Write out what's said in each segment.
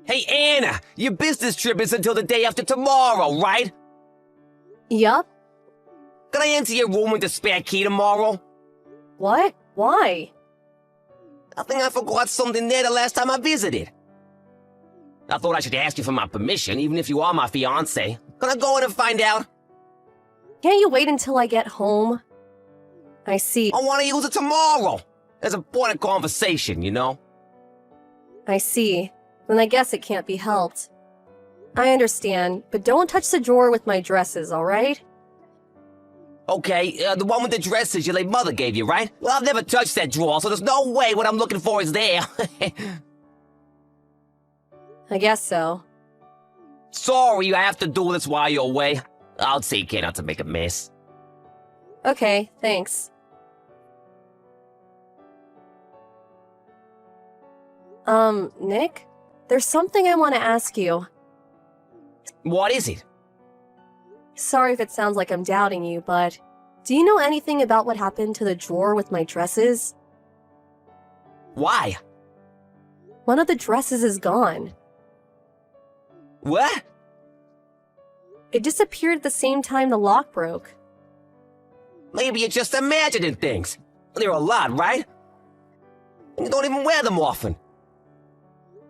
Hey, Anna, your business trip is until the day after tomorrow, right? Yup. Can I enter your room with the spare key tomorrow? What? Why? I think I forgot something there the last time I visited. I thought I should ask you for my permission, even if you are my fiancé. Can I go in and find out? Can't you wait until I get home? I see. I want to use it tomorrow. There's an important conversation, you know? I see. Then I guess it can't be helped. I understand, but don't touch the drawer with my dresses, alright? Okay, the one with the dresses your late mother gave you, right? Well, I've never touched that drawer, so there's no way what I'm looking for is there. I guess so. Sorry, I have to do this while you're away. I'll take care not to make a mess. Okay, thanks. Nick? There's something I want to ask you. What is it? Sorry if it sounds like I'm doubting you, but do you know anything about what happened to the drawer with my dresses? Why? One of the dresses is gone. What? It disappeared at the same time the lock broke. Maybe you're just imagining things. There are a lot, right? And you don't even wear them often.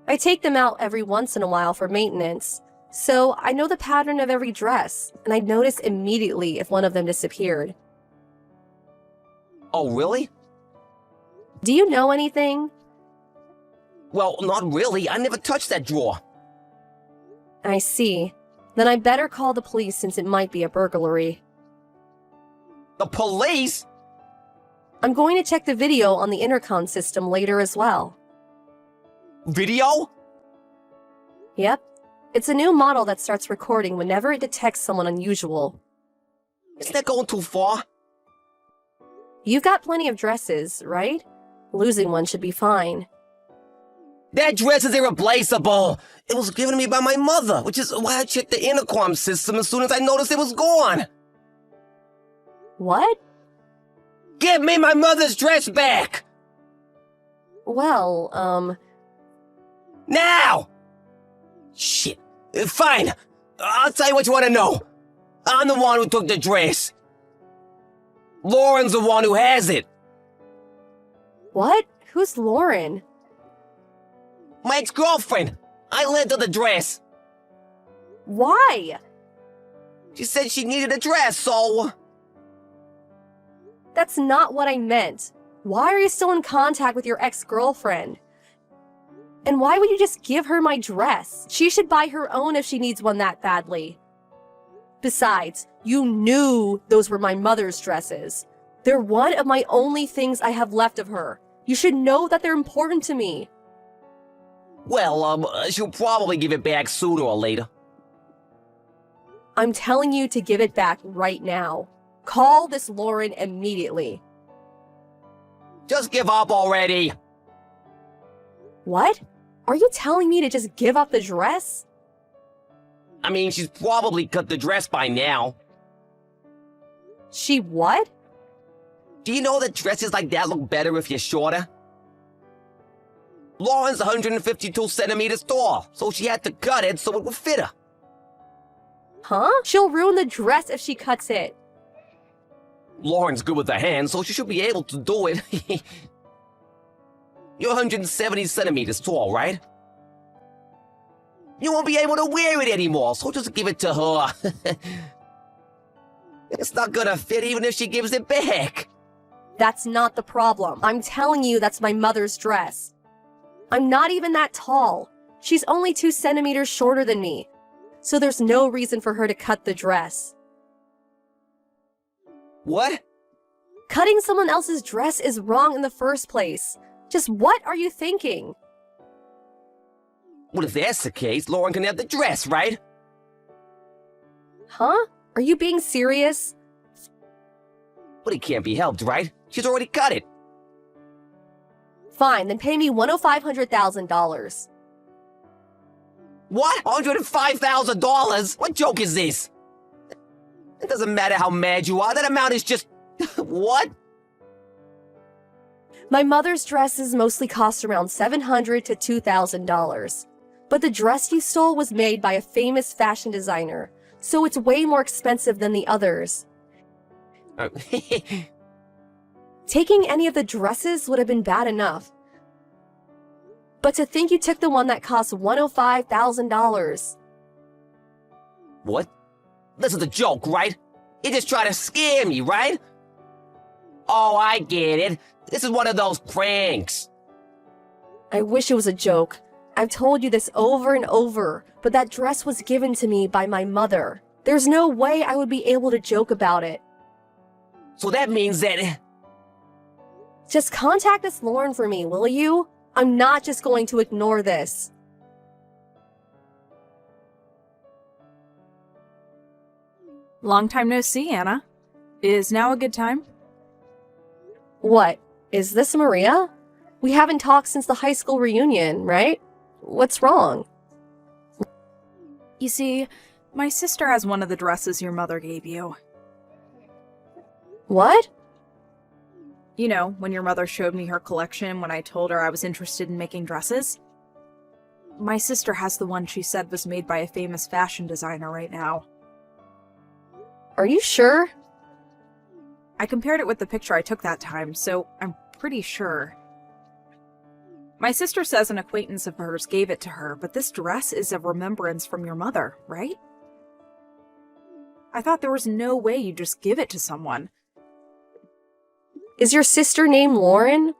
I take them out every once in a while for maintenance, so I know the pattern of every dress, and I'd notice immediately if one of them disappeared. Oh, really? Do you know anything? Well, not really. I never touched that drawer. I see. Then I better call the police since it might be a burglary. The police? I'm going to check the video on the intercom system later as well. Video? Yep. It's a new model that starts recording whenever it detects someone unusual. Isn't that going too far? You've got plenty of dresses, right? Losing one should be fine. That dress is irreplaceable. It was given to me by my mother, which is why I checked the intercom system as soon as I noticed it was gone. What? Give me my mother's dress back! Well, Now! Shit. Fine. I'll tell you what you want to know. I'm the one who took the dress. Lauren's the one who has it. What? Who's Lauren? My ex-girlfriend. I lent her the dress. Why? She said she needed a dress, so... That's not what I meant. Why are you still in contact with your ex-girlfriend? And why would you just give her my dress? She should buy her own if she needs one that badly. Besides, you knew those were my mother's dresses. They're one of my only things I have left of her. You should know that they're important to me. Well, she'll probably give it back sooner or later. I'm telling you to give it back right now. Call this Lauren immediately. Just give up already. What? Are you telling me to just give up the dress? I mean, she's probably cut the dress by now. She what? Do you know that dresses like that look better if you're shorter? Lauren's 152 centimeters tall, so she had to cut it so it would fit her. Huh? She'll ruin the dress if she cuts it. Lauren's good with her hands, so she should be able to do it. You're 170 centimeters tall, right? You won't be able to wear it anymore, so just give it to her. It's not gonna fit even if she gives it back. That's not the problem. I'm telling you that's my mother's dress. I'm not even that tall. She's only 2 centimeters shorter than me. So there's no reason for her to cut the dress. What? Cutting someone else's dress is wrong in the first place. Just what are you thinking? Well, if that's the case, Lauren can have the dress, right? Huh? Are you being serious? But it can't be helped, right? She's already cut it. Fine, then pay me $1,500,000. What? $105,000? What joke is this? It doesn't matter how mad you are, that amount is just... What? My mother's dresses mostly cost around $700 to $2,000. But the dress you stole was made by a famous fashion designer, so it's way more expensive than the others. Uh, Taking any of the dresses would have been bad enough. But to think you took the one that cost $105,000. What? This is a joke, right? You just try to scare me, right? Oh, I get it. This is one of those pranks. I wish it was a joke. I've told you this over and over, but that dress was given to me by my mother. There's no way I would be able to joke about it. So that means that... Just contact Miss Lauren for me, will you? I'm not just going to ignore this. Long time no see, Anna. Is now a good time? What? Is this Maria? We haven't talked since the high school reunion, right? What's wrong? You see, my sister has one of the dresses your mother gave you. What? You know, when your mother showed me her collection when I told her I was interested in making dresses? My sister has the one she said was made by a famous fashion designer right now. Are you sure? I compared it with the picture I took that time, so I'm pretty sure. My sister says an acquaintance of hers gave it to her, but this dress is a remembrance from your mother, right? I thought there was no way you'd just give it to someone. Is your sister named Lauren?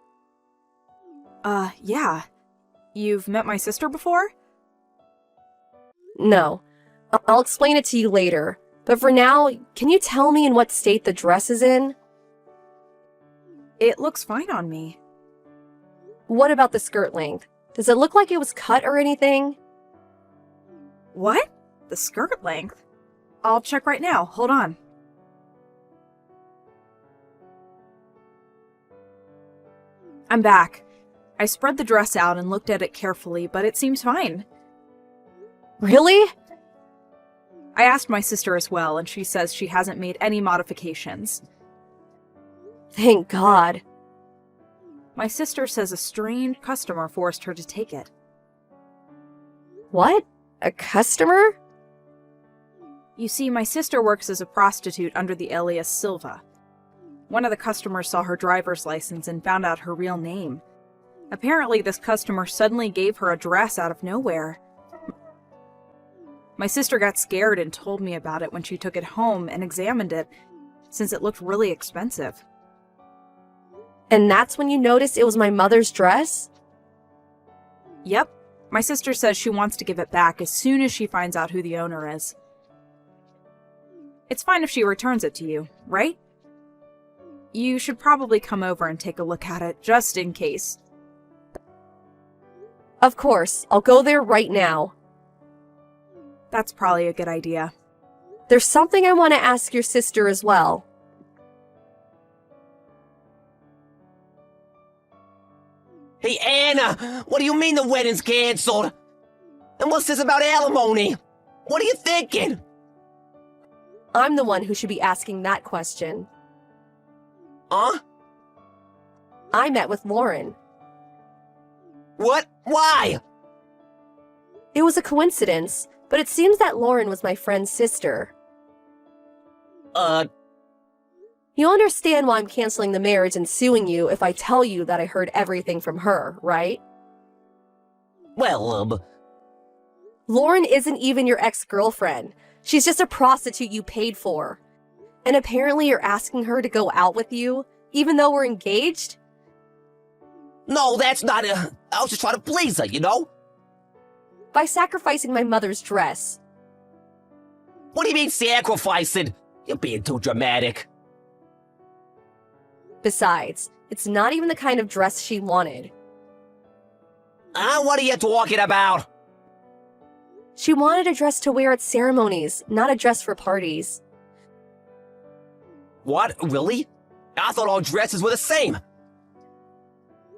Yeah. You've met my sister before? No. I'll explain it to you later. But for now, can you tell me in what state the dress is in? It looks fine on me. What about the skirt length? Does it look like it was cut or anything? What? The skirt length? I'll check right now. Hold on. I'm back. I spread the dress out and looked at it carefully, but it seems fine. Really? I asked my sister as well, and she says she hasn't made any modifications. Thank God. My sister says a strange customer forced her to take it. What? A customer? You see, my sister works as a prostitute under the alias Silva. One of the customers saw her driver's license and found out her real name. Apparently, this customer suddenly gave her a dress out of nowhere. My sister got scared and told me about it when she took it home and examined it, since it looked really expensive. And that's when you noticed it was my mother's dress? Yep. My sister says she wants to give it back as soon as she finds out who the owner is. It's fine if she returns it to you, right? You should probably come over and take a look at it, just in case. Of course, I'll go there right now. That's probably a good idea. There's something I want to ask your sister as well. Hey, Anna! What do you mean the wedding's canceled? And what's this about alimony? What are you thinking? I'm the one who should be asking that question. Huh? I met with Lauren. What? Why? It was a coincidence, but it seems that Lauren was my friend's sister. You'll understand why I'm canceling the marriage and suing you if I tell you that I heard everything from her, right? Well, Lauren isn't even your ex-girlfriend. She's just a prostitute you paid for. And apparently you're asking her to go out with you, even though we're engaged? no, that's not I was just trying to please her, you know? By sacrificing my mother's dress. What do you mean sacrificing? You're being too dramatic. Besides, it's not even the kind of dress she wanted. What are you talking about? She wanted a dress to wear at ceremonies, not a dress for parties. What? Really? I thought all dresses were the same.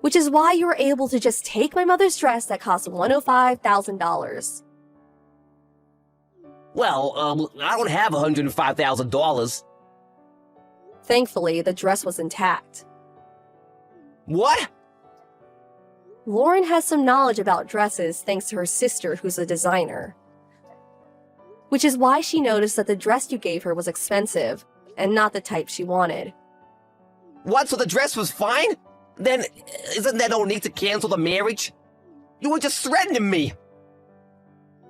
Which is why you were able to just take my mother's dress that cost $105,000. Well, I don't have $105,000. Thankfully, the dress was intact. What? Lauren has some knowledge about dresses thanks to her sister, who's a designer. Which is why she noticed that the dress you gave her was expensive and not the type she wanted. What, so the dress was fine? Then, isn't there no need to cancel the marriage? You were just threatening me!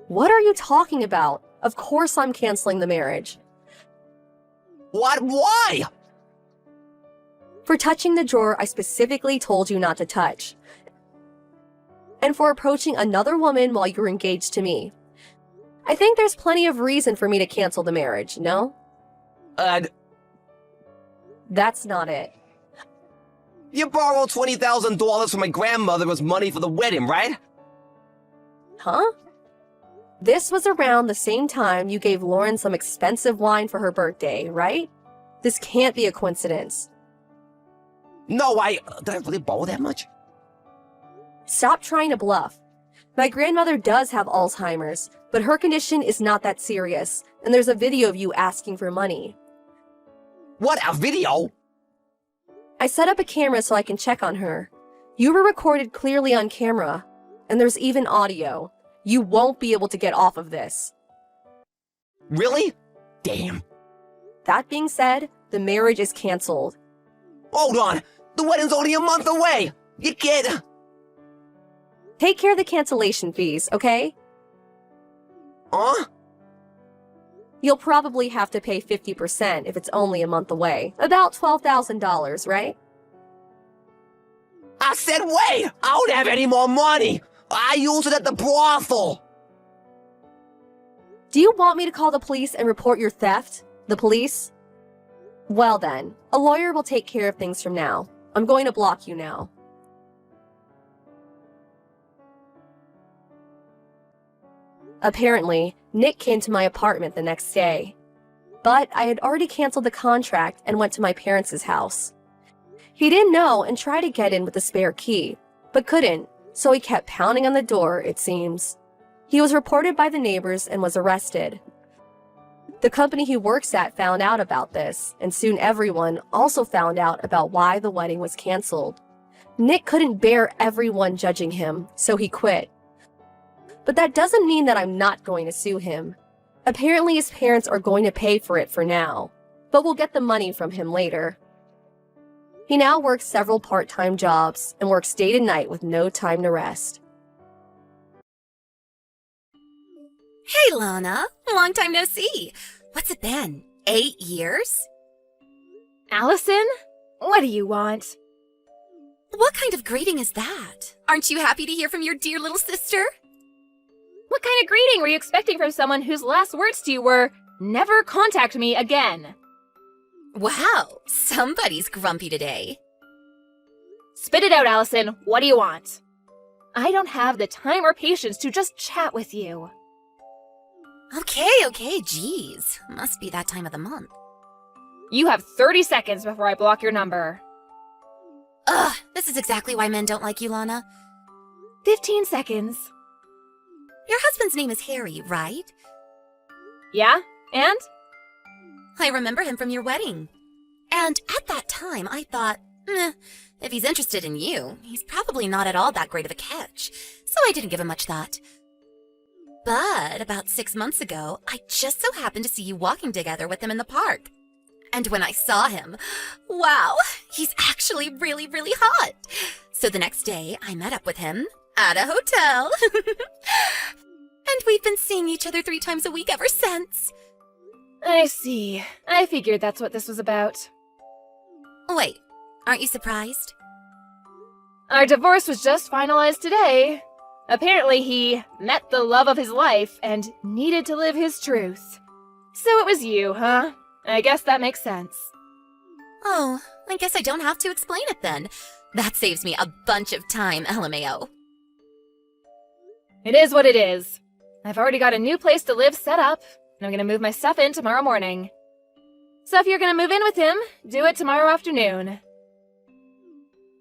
What are you talking about? Of course I'm canceling the marriage. What? Why? For touching the drawer I specifically told you not to touch. And for approaching another woman while you were engaged to me. I think there's plenty of reason for me to cancel the marriage, no? That's not it. You borrowed $20,000 from my grandmother as money for the wedding, right? Huh? This was around the same time you gave Lauren some expensive wine for her birthday, right? This can't be a coincidence. No, did I really borrow that much? Stop trying to bluff. My grandmother does have Alzheimer's, but her condition is not that serious, and there's a video of you asking for money. What, a video? I set up a camera so I can check on her. You were recorded clearly on camera, and there's even audio. You won't be able to get off of this. Really? Damn. That being said, the marriage is canceled. Hold on, the wedding's only a month away! You can't... Take care of the cancellation fees, okay? Huh? You'll probably have to pay 50% if it's only a month away. About $12,000, right? I said wait! I don't have any more money! I use it at the brothel! Do you want me to call the police and report your theft? The police? Well then, a lawyer will take care of things from now. I'm going to block you now. Apparently, Nick came to my apartment the next day. But I had already canceled the contract and went to my parents' house. He didn't know and tried to get in with the spare key, but couldn't, so he kept pounding on the door, it seems. He was reported by the neighbors and was arrested. The company he works at found out about this, and soon everyone also found out about why the wedding was canceled. Nick couldn't bear everyone judging him, so he quit. But that doesn't mean that I'm not going to sue him. Apparently his parents are going to pay for it for now, but we'll get the money from him later. He now works several part-time jobs and works day to night with no time to rest. Hey, Lana. Long time no see. What's it been? 8 years? Allison? What do you want? What kind of greeting is that? Aren't you happy to hear from your dear little sister? What kind of greeting were you expecting from someone whose last words to you were, "Never contact me again"? Wow, somebody's grumpy today. Spit it out, Allison. What do you want? I don't have the time or patience to just chat with you. Okay, geez. Must be that time of the month. You have 30 seconds before I block your number. Ugh, this is exactly why men don't like you, Lana. 15 seconds. Your husband's name is Harry, right? Yeah? And? I remember him from your wedding. And at that time, I thought, if he's interested in you, he's probably not at all that great of a catch. So I didn't give him much thought. But about 6 months ago, I just so happened to see you walking together with him in the park. And when I saw him, wow, he's actually really, really hot. So the next day, I met up with him at a hotel. And we've been seeing each other 3 times a week ever since. I see. I figured that's what this was about. Wait, aren't you surprised? Our divorce was just finalized today. Apparently he met the love of his life and needed to live his truth. So it was you, huh? I guess that makes sense. Oh, I guess I don't have to explain it then. That saves me a bunch of time, LMAO. It is what it is. I've already got a new place to live set up, and I'm gonna move my stuff in tomorrow morning. So if you're gonna move in with him, do it tomorrow afternoon.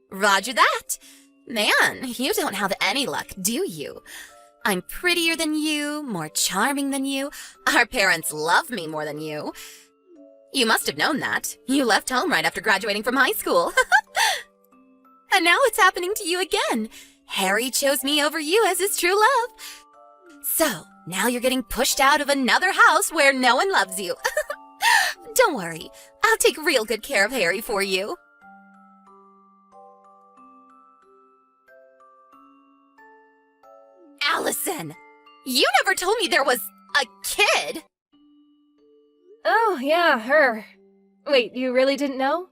Roger that. Man, you don't have any luck, do you? I'm prettier than you, more charming than you. Our parents love me more than you. You must have known that. You left home right after graduating from high school. And now it's happening to you again. Harry chose me over you as his true love. So, now you're getting pushed out of another house where no one loves you. Don't worry, I'll take real good care of Harry for you. Allison, you never told me there was a kid. Oh, yeah, her. Wait, you really didn't know?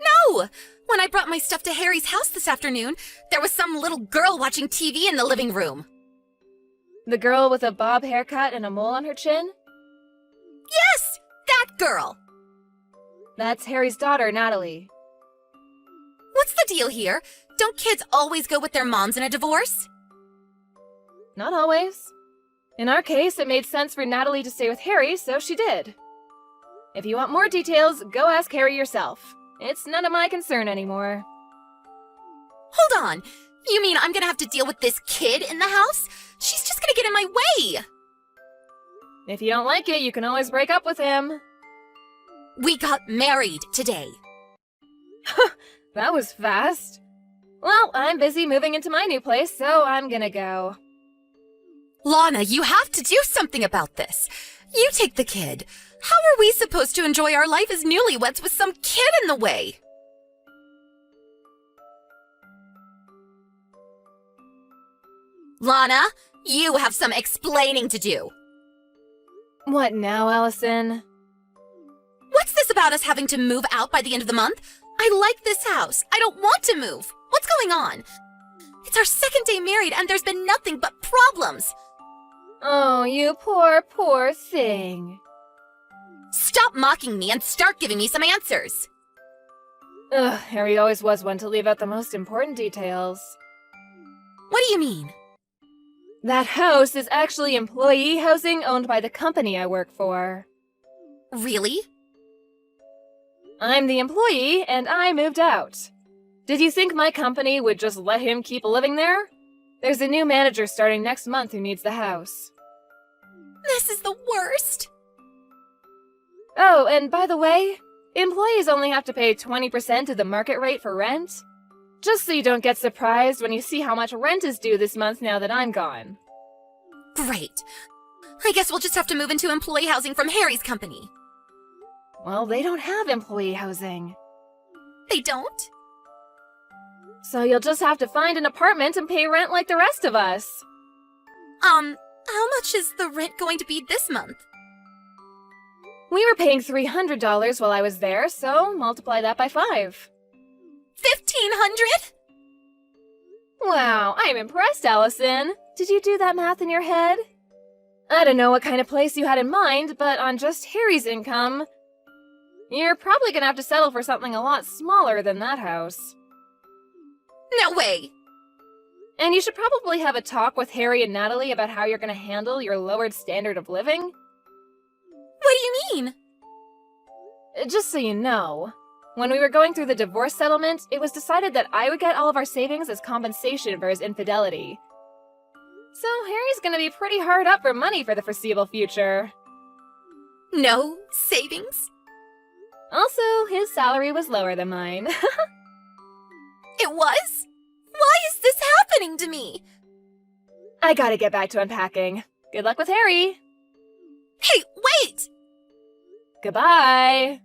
No! When I brought my stuff to Harry's house this afternoon, there was some little girl watching TV in the living room. The girl with a bob haircut and a mole on her chin? Yes, that girl. That's Harry's daughter, Natalie. What's the deal here? Don't kids always go with their moms in a divorce? Not always. In our case, it made sense for Natalie to stay with Harry, so she did. If you want more details, go ask Harry yourself. It's none of my concern anymore. Hold on. You mean I'm gonna have to deal with this kid in the house? She's just gonna get in my way. If you don't like it, you can always break up with him. We got married today. That was fast. Well, I'm busy moving into my new place, so I'm gonna go. Lana, you have to do something about this. You take the kid. How are we supposed to enjoy our life as newlyweds with some kid in the way? Lana, you have some explaining to do. What now, Allison? What's this about us having to move out by the end of the month? I like this house. I don't want to move. What's going on? It's our second day married and there's been nothing but problems. Oh, you poor, poor thing. Stop mocking me and start giving me some answers. Ugh, Harry always was one to leave out the most important details. What do you mean? That house is actually employee housing owned by the company I work for. Really? I'm the employee, and I moved out. Did you think my company would just let him keep living there? There's a new manager starting next month who needs the house. This is the worst. Oh, and by the way, employees only have to pay 20% of the market rate for rent. Just so you don't get surprised when you see how much rent is due this month now that I'm gone. Great. I guess we'll just have to move into employee housing from Harry's company. Well, they don't have employee housing. They don't? So you'll just have to find an apartment and pay rent like the rest of us. How much is the rent going to be this month? We were paying $300 while I was there, so multiply that by 5. 1,500? Wow, I'm impressed, Allison. Did you do that math in your head? I don't know what kind of place you had in mind, but on just Harry's income, you're probably gonna have to settle for something a lot smaller than that house. No way! And you should probably have a talk with Harry and Natalie about how you're gonna handle your lowered standard of living. What do you mean? Just so you know, when we were going through the divorce settlement, it was decided that I would get all of our savings as compensation for his infidelity. So Harry's gonna be pretty hard up for money for the foreseeable future. No savings? Also, his salary was lower than mine. It was? Why is this happening to me? I gotta get back to unpacking. Good luck with Harry. Hey, wait! Goodbye.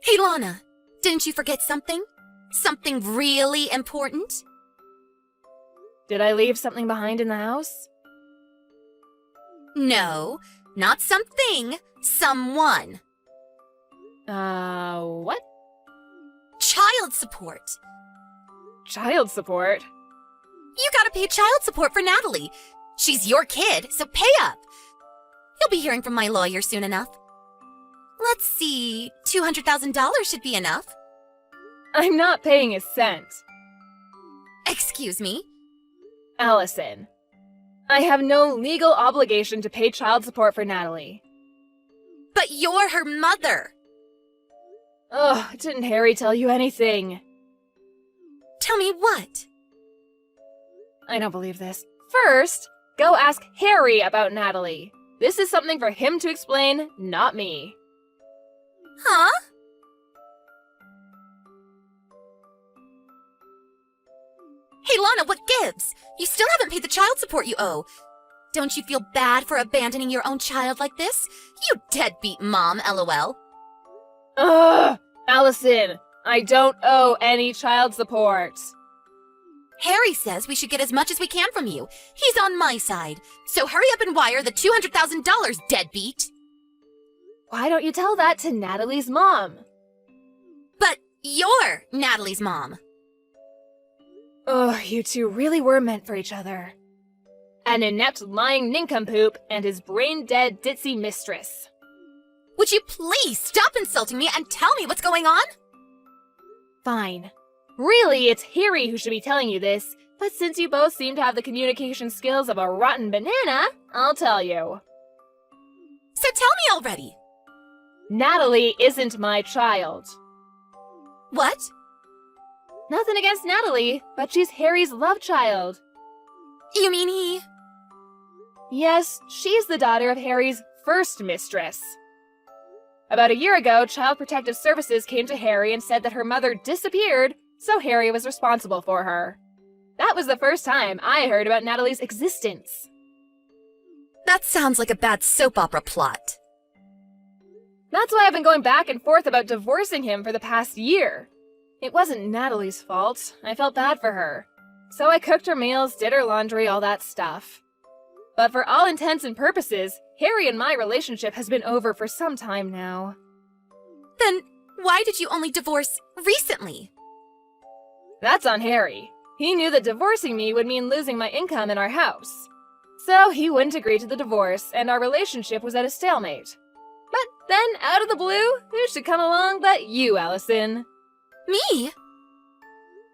Hey, Lana, didn't you forget something? Something really important? Did I leave something behind in the house? No, not something, someone. What? Child support. Child support? You gotta pay child support for Natalie. She's your kid, so pay up. You'll be hearing from my lawyer soon enough. Let's see, $200,000 should be enough. I'm not paying a cent. Excuse me? Allison, I have no legal obligation to pay child support for Natalie. But you're her mother. Ugh, didn't Harry tell you anything? Tell me what? I don't believe this. First, go ask Harry about Natalie. This is something for him to explain, not me. Huh? Hey, Lana, what gives? You still haven't paid the child support you owe. Don't you feel bad for abandoning your own child like this? You deadbeat mom, LOL. Ugh! Allison, I don't owe any child support. Harry says we should get as much as we can from you. He's on my side. So hurry up and wire the $200,000, deadbeat. Why don't you tell that to Natalie's mom? But you're Natalie's mom. Ugh, you two really were meant for each other. An inept lying nincompoop and his brain-dead ditzy mistress. Would you please stop insulting me and tell me what's going on? Fine. Really, it's Harry who should be telling you this, but since you both seem to have the communication skills of a rotten banana, I'll tell you. So tell me already. Natalie isn't my child. What? Nothing against Natalie, but she's Harry's love child. You mean he... Yes, she's the daughter of Harry's first mistress. About a year ago, Child Protective Services came to Harry and said that her mother disappeared, so Harry was responsible for her. That was the first time I heard about Natalie's existence. That sounds like a bad soap opera plot. That's why I've been going back and forth about divorcing him for the past year. It wasn't Natalie's fault. I felt bad for her. So I cooked her meals, did her laundry, all that stuff. But for all intents and purposes, Harry and my relationship has been over for some time now. Then why did you only divorce recently? That's on Harry. He knew that divorcing me would mean losing my income in our house. So he wouldn't agree to the divorce, and our relationship was at a stalemate. But then, out of the blue, who should come along but you, Allison? Me?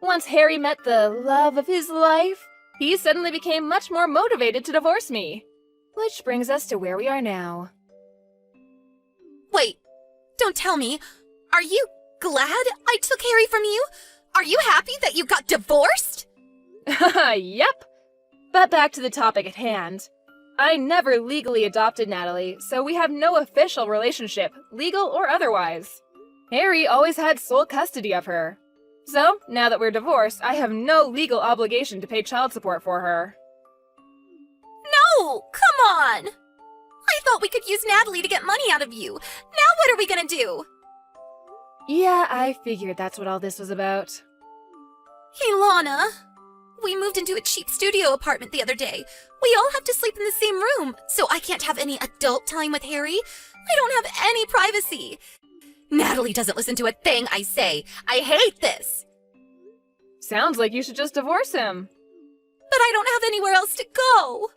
Once Harry met the love of his life, he suddenly became much more motivated to divorce me. Which brings us to where we are now. Wait, don't tell me. Are you glad I took Harry from you? Are you happy that you got divorced? Yep. But back to the topic at hand. I never legally adopted Natalie, so we have no official relationship, legal or otherwise. Harry always had sole custody of her. So, now that we're divorced, I have no legal obligation to pay child support for her. No, come on! I thought we could use Natalie to get money out of you. Now what are we gonna do? Yeah, I figured that's what all this was about. Hey, Lana. We moved into a cheap studio apartment the other day. We all have to sleep in the same room, so I can't have any adult time with Harry. I don't have any privacy. Natalie doesn't listen to a thing I say. I hate this. Sounds like you should just divorce him. But I don't have anywhere else to go.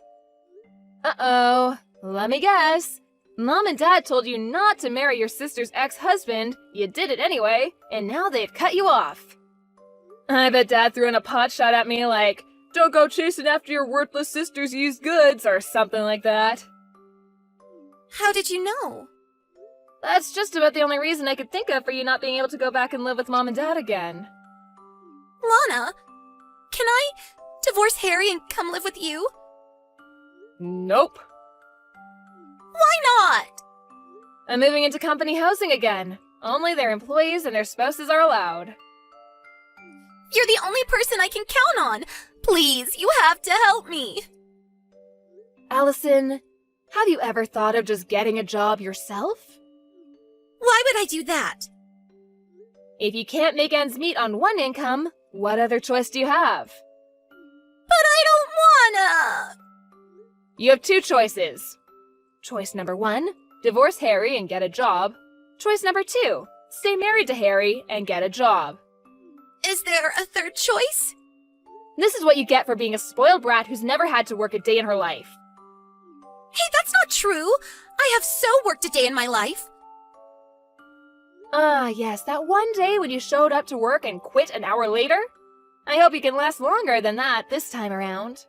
Uh-oh. Let me guess. Mom and Dad told you not to marry your sister's ex-husband, you did it anyway, and now they've cut you off. I bet Dad threw in a pot shot at me like, "Don't go chasing after your worthless sister's used goods," or something like that. How did you know? That's just about the only reason I could think of for you not being able to go back and live with Mom and Dad again. Lana, can I divorce Harry and come live with you? Nope. Why not? I'm moving into company housing again. Only their employees and their spouses are allowed. You're the only person I can count on. Please, you have to help me. Allison, have you ever thought of just getting a job yourself? Why would I do that? If you can't make ends meet on one income, what other choice do you have? But I don't wanna. You have two choices. Choice number 1, divorce Harry and get a job. Choice number 2, stay married to Harry and get a job. Is there a third choice? This is what you get for being a spoiled brat who's never had to work a day in her life. Hey, that's not true. I have so worked a day in my life. Ah, yes, that one day when you showed up to work and quit an hour later? I hope you can last longer than that this time around.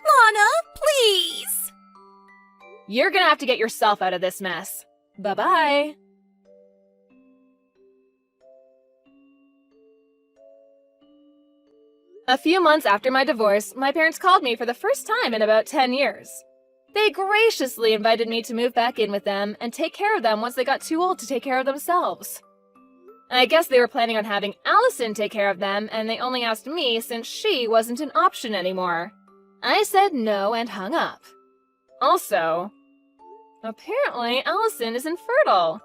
Lana, please. You're gonna have to get yourself out of this mess. Bye-bye. A few months after my divorce, my parents called me for the first time in about 10 years. They graciously invited me to move back in with them and take care of them once they got too old to take care of themselves. I guess they were planning on having Allison take care of them, and they only asked me since she wasn't an option anymore. I said no and hung up. Also, apparently Allison is infertile.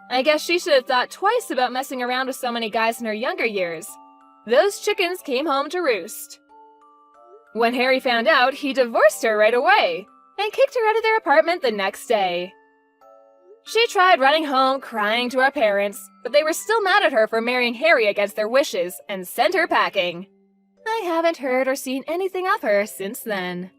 I guess she should have thought twice about messing around with so many guys in her younger years. Those chickens came home to roost. When Harry found out, he divorced her right away and kicked her out of their apartment the next day. She tried running home crying to her parents, but they were still mad at her for marrying Harry against their wishes and sent her packing. I haven't heard or seen anything of her since then.